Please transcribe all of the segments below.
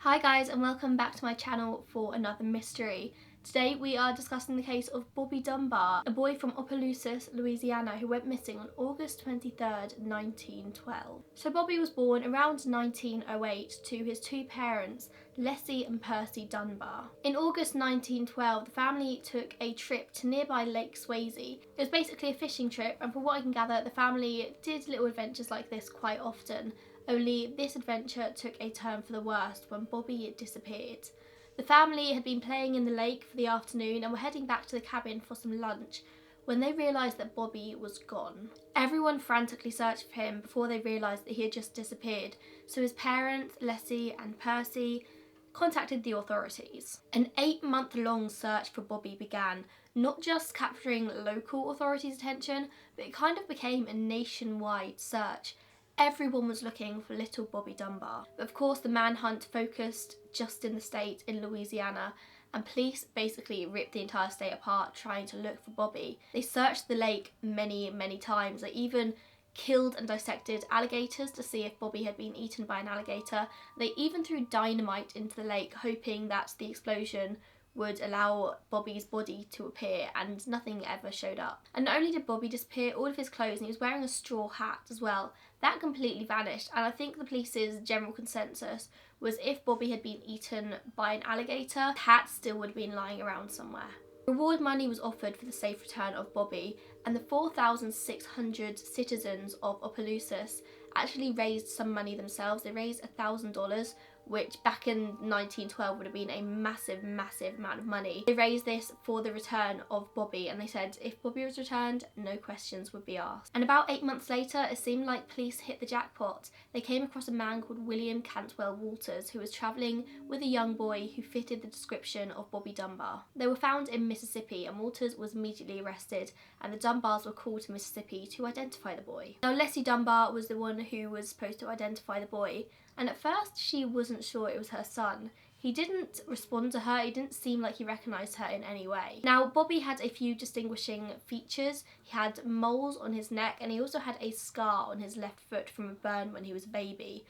Hi guys, and welcome back to my channel for another mystery. Today we are discussing the case of Bobby Dunbar, a boy from Opelousas, Louisiana, who went missing on August 23rd, 1912. So Bobby was born around 1908 to his two parents, Leslie and Percy Dunbar. In August 1912, the family took a trip to nearby Lake Swayze. It was basically a fishing trip, and from what I can gather, the family did little adventures like this quite often. Only this adventure took a turn for the worst when Bobby disappeared. The family had been playing in the lake for the afternoon and were heading back to the cabin for some lunch when they realised that Bobby was gone. Everyone frantically searched for him before they realised that he had just disappeared, so his parents, Leslie and Percy, contacted the authorities. An 8-month-long search for Bobby began, not just capturing local authorities' attention, but it kind of became a nationwide search. Everyone was looking for little Bobby Dunbar. But of course the manhunt focused just in the state in Louisiana, and police basically ripped the entire state apart trying to look for Bobby. They searched the lake many times. They even killed and dissected alligators to see if Bobby had been eaten by an alligator. They even threw dynamite into the lake, hoping that the explosion would allow Bobby's body to appear, and nothing ever showed up. And not only did Bobby disappear, all of his clothes, and he was wearing a straw hat as well, that completely vanished. And I think the police's general consensus was if Bobby had been eaten by an alligator, the hat still would have been lying around somewhere. Reward money was offered for the safe return of Bobby, and the 4,600 citizens of Opelousas actually raised some money themselves. They raised $1,000, which back in 1912 would have been a massive amount of money. They raised this for the return of Bobby, and they said if Bobby was returned, no questions would be asked. And about 8 months later, it seemed like police hit the jackpot. They came across a man called William Cantwell Walters, who was travelling with a young boy who fitted the description of Bobby Dunbar. They were found in Mississippi, and Walters was immediately arrested, and the Dunbars were called to Mississippi to identify the boy. Now Leslie Dunbar was the one who was supposed to identify the boy, and at first she wasn't sure it was her son. He didn't respond to her, he didn't seem like he recognised her in any way. Now Bobby had a few distinguishing features. He had moles on his neck, and he also had a scar on his left foot from a burn when he was a baby.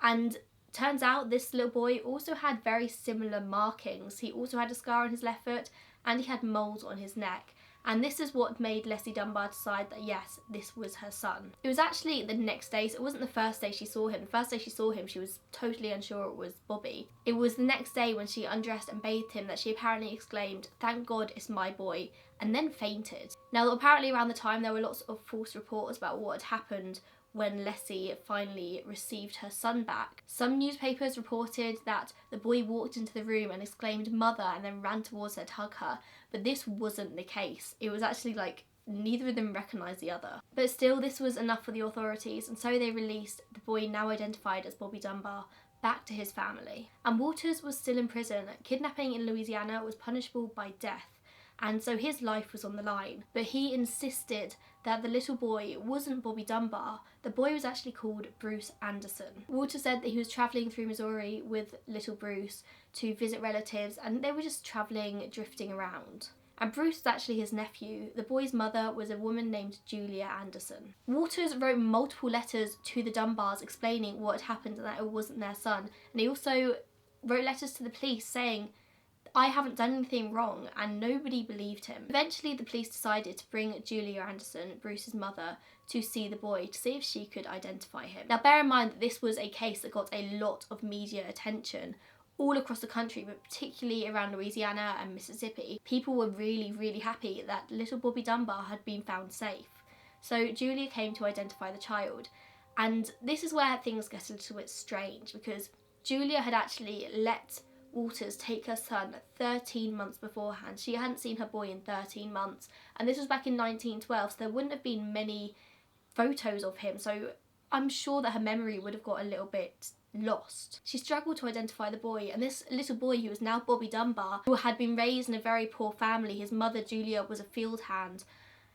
And turns out this little boy also had very similar markings. He also had a scar on his left foot, and he had moles on his neck. And this is what made Leslie Dunbar decide that yes, this was her son. It was actually the next day, so it wasn't the first day she saw him. The first day she saw him, she was totally unsure it was Bobby. It was the next day when she undressed and bathed him that she apparently exclaimed, "Thank God it's my boy," and then fainted. Now apparently around the time there were lots of false reports about what had happened when Leslie finally received her son back. Some newspapers reported that the boy walked into the room and exclaimed "mother" and then ran towards her to hug her, but this wasn't the case. It was actually like neither of them recognised the other. But still, this was enough for the authorities, and so they released the boy, now identified as Bobby Dunbar, back to his family. And Walters was still in prison. Kidnapping in Louisiana was punishable by death, and so his life was on the line. But he insisted that the little boy wasn't Bobby Dunbar. The boy was actually called Bruce Anderson. Walters said that he was travelling through Missouri with little Bruce to visit relatives, and they were just travelling, drifting around. And Bruce was actually his nephew. The boy's mother was a woman named Julia Anderson. Walters wrote multiple letters to the Dunbars explaining what had happened and that it wasn't their son. And he also wrote letters to the police saying, "I haven't done anything wrong," and nobody believed him. Eventually the police decided to bring Julia Anderson, Bruce's mother, to see the boy to see if she could identify him. Now bear in mind that this was a case that got a lot of media attention all across the country, but particularly around Louisiana and Mississippi. People were really happy that little Bobby Dunbar had been found safe. So Julia came to identify the child, and this is where things get a little bit strange, because Julia had actually let Walters take her son 13 months beforehand. She hadn't seen her boy in 13 months, and this was back in 1912, so there wouldn't have been many photos of him, so I'm sure that her memory would have got a little bit lost. She struggled to identify the boy, and this little boy, who was now Bobby Dunbar, who had been raised in a very poor family. His mother Julia was a field hand.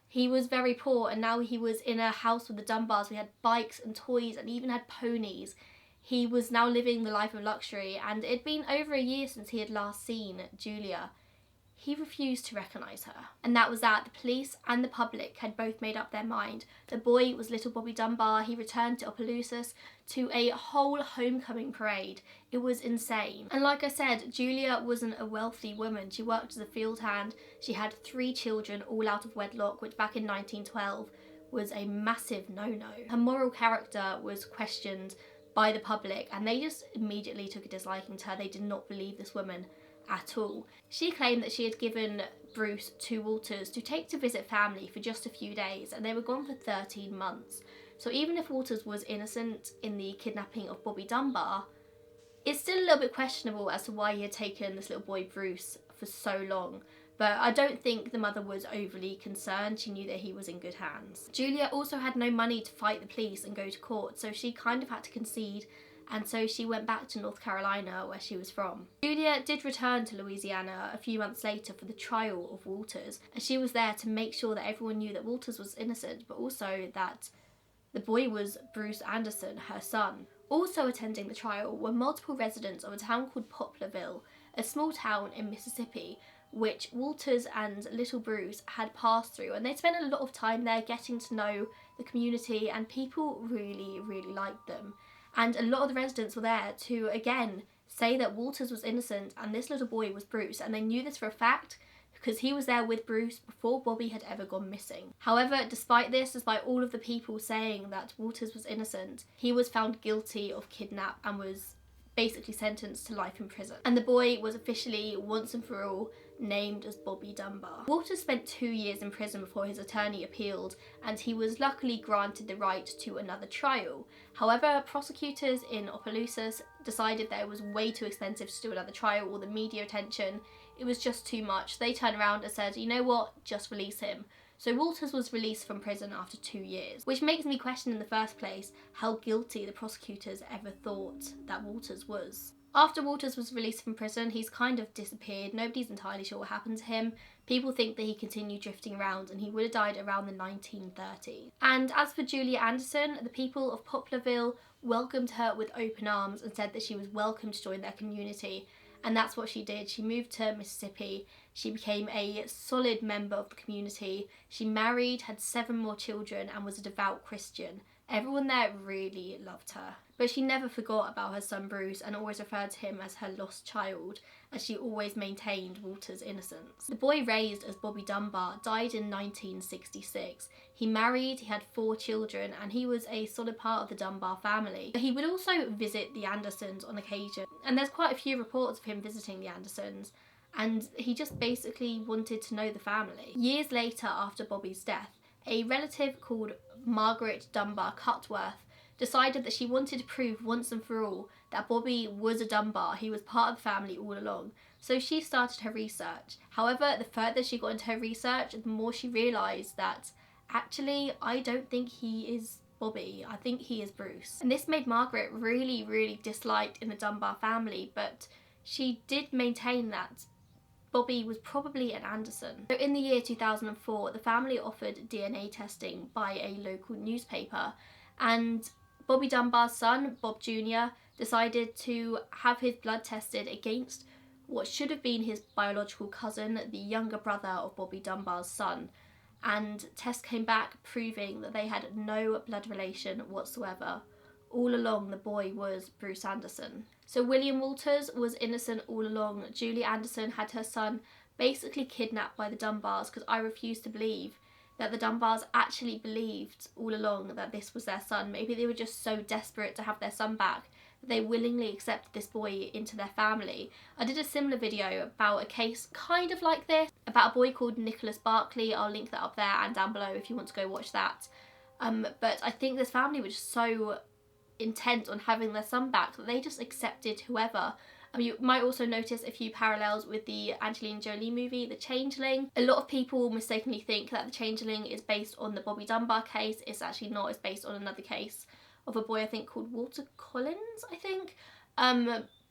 He was very poor, and now he was in a house with the Dunbars. We had bikes and toys and even had ponies. He was now living the life of luxury, and it had been over a year since he had last seen Julia. he refused to recognise her. And that was that. The police and the public had both made up their mind. The boy was little Bobby Dunbar. He returned to Opelousas to a whole homecoming parade. It was insane. And like I said, Julia wasn't a wealthy woman. She worked as a field hand. She had 3 children, all out of wedlock, which back in 1912 was a massive no-no. Her moral character was questioned by the public, and they just immediately took a disliking to her. They did not believe this woman at all. She claimed that she had given Bruce to Walters to take to visit family for just a few days, and they were gone for 13 months. So even if Walters was innocent in the kidnapping of Bobby Dunbar, it's still a little bit questionable as to why he had taken this little boy Bruce for so long. But I don't think the mother was overly concerned. She knew that he was in good hands. Julia also had no money to fight the police and go to court, so she kind of had to concede, and so she went back to North Carolina, where she was from. Julia did return to Louisiana a few months later for the trial of Walters, and she was there to make sure that everyone knew that Walters was innocent, but also that the boy was Bruce Anderson, her son. Also attending the trial were multiple residents of a town called Poplarville, a small town in Mississippi, which Walters and little Bruce had passed through, and they spent a lot of time there getting to know the community, and people really liked them. And a lot of the residents were there to, again, say that Walters was innocent and this little boy was Bruce, and they knew this for a fact because he was there with Bruce before Bobby had ever gone missing. However, despite this, despite all of the people saying that Walters was innocent, he was found guilty of kidnap and was basically sentenced to life in prison. And the boy was officially, once and for all, named as Bobby Dunbar. Walters spent 2 years in prison before his attorney appealed, and he was luckily granted the right to another trial. However, prosecutors in Opelousas decided that it was way too expensive to do another trial. All the media attention, it was just too much. They turned around and said, you know what, just release him. So Walters was released from prison after 2 years, which makes me question in the first place how guilty the prosecutors ever thought that Walters was. After Walters was released from prison, he's kind of disappeared. Nobody's entirely sure what happened to him. People think that he continued drifting around, and he would have died around the 1930s. And as for Julia Anderson, the people of Poplarville welcomed her with open arms and said that she was welcome to join their community. And that's what she did. She moved to Mississippi. She became a solid member of the community. She married, had 7 more children, and was a devout Christian. Everyone there really loved her. But she never forgot about her son Bruce and always referred to him as her lost child, as she always maintained Walter's innocence. The boy raised as Bobby Dunbar died in 1966. He married, he had 4 children, and he was a solid part of the Dunbar family. He would also visit the Andersons on occasion, and there's quite a few reports of him visiting the Andersons, and he just basically wanted to know the family. Years later, after Bobby's death, a relative called Margaret Dunbar Cutworth decided that she wanted to prove once and for all that Bobby was a Dunbar. He was part of the family all along. So she started her research. However, the further she got into her research, the more she realised that actually I don't think he is Bobby. I think he is Bruce. And this made Margaret really disliked in the Dunbar family, but she did maintain that Bobby was probably an Anderson. So in the year 2004, the family offered DNA testing by a local newspaper, and Bobby Dunbar's son, Bob Jr., decided to have his blood tested against what should have been his biological cousin, the younger brother of Bobby Dunbar's son. And tests came back proving that they had no blood relation whatsoever. All along, the boy was Bruce Anderson. So William Walters was innocent all along. Julie Anderson had her son basically kidnapped by the Dunbars, because I refuse to believe that the Dunbars actually believed all along that this was their son. Maybe they were just so desperate to have their son back that they willingly accepted this boy into their family. I did a similar video about a case kind of like this, about a boy called Nicholas Barkley. I'll link that up there and down below if you want to go watch that. But I think this family was just so intent on having their son back that they just accepted whoever. You might also notice a few parallels with the Angelina Jolie movie, The Changeling. A lot of people mistakenly think that The Changeling is based on the Bobby Dunbar case. It's actually not. It's based on another case of a boy, I think, called Walter Collins, I think.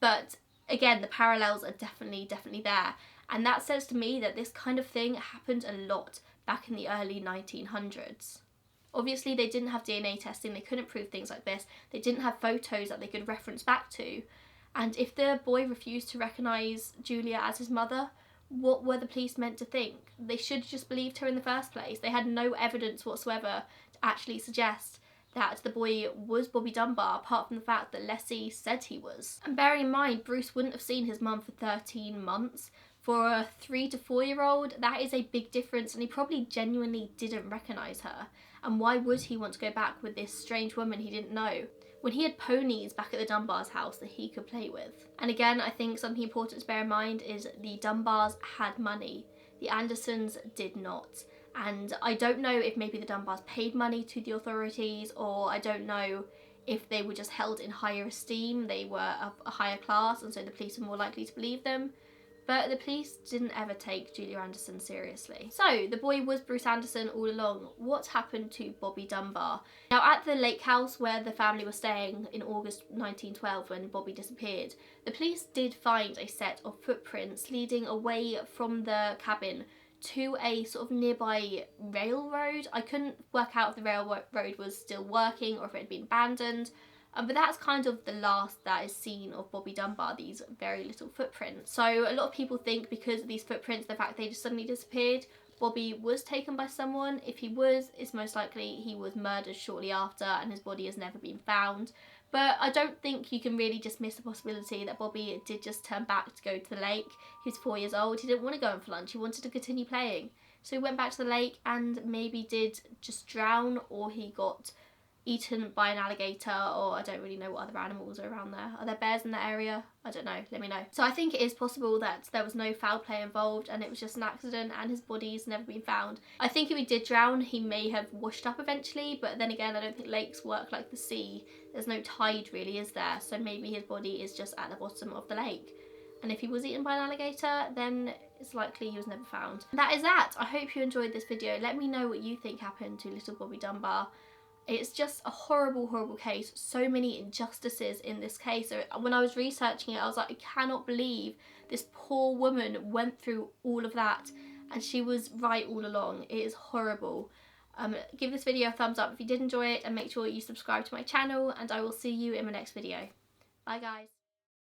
But again, the parallels are definitely there. And that says to me that this kind of thing happened a lot back in the early 1900s. Obviously, they didn't have DNA testing. They couldn't prove things like this. They didn't have photos that they could reference back to. And if the boy refused to recognise Julia as his mother, what were the police meant to think? They should have just believed her in the first place. They had no evidence whatsoever to actually suggest that the boy was Bobby Dunbar, apart from the fact that Leslie said he was. And bearing in mind, Bruce wouldn't have seen his mum for 13 months. For a 3 to 4 year old, that is a big difference, and he probably genuinely didn't recognise her. And why would he want to go back with this strange woman he didn't know, when he had ponies back at the Dunbar's house that he could play with? And again, I think something important to bear in mind is the Dunbars had money. The Andersons did not. And I don't know if maybe the Dunbars paid money to the authorities, or I don't know if they were just held in higher esteem. They were of a higher class, and so the police were more likely to believe them. But the police didn't ever take Julia Anderson seriously. So the boy was Bruce Anderson all along. What happened to Bobby Dunbar? Now, at the lake house where the family was staying in August 1912 when Bobby disappeared, the police did find a set of footprints leading away from the cabin to a sort of nearby railroad. I couldn't work out if the railroad was still working or if it had been abandoned. But that's kind of the last that is seen of Bobby Dunbar, these very little footprints. So a lot of people think because of these footprints, the fact they just suddenly disappeared, Bobby was taken by someone. If he was, it's most likely he was murdered shortly after and his body has never been found. But I don't think you can really dismiss the possibility that Bobby did just turn back to go to the lake. He was 4 years old, he didn't want to go in for lunch, he wanted to continue playing. So he went back to the lake and maybe did just drown, or he got eaten by an alligator, or I don't really know what other animals are around there. Are there bears in that area? I don't know, let me know. So I think it is possible that there was no foul play involved and it was just an accident and his body's never been found. I think if he did drown, he may have washed up eventually, but then again, I don't think lakes work like the sea. There's no tide really, is there? So maybe his body is just at the bottom of the lake. And if he was eaten by an alligator, then it's likely he was never found. And that is that. I hope you enjoyed this video. Let me know what you think happened to little Bobby Dunbar. It's just a horrible, horrible case. So many injustices in this case. So when I was researching it, I was like, I cannot believe this poor woman went through all of that and she was right all along. It is horrible. Give this video a thumbs up if you did enjoy it, and make sure you subscribe to my channel, and I will see you in my next video. Bye guys.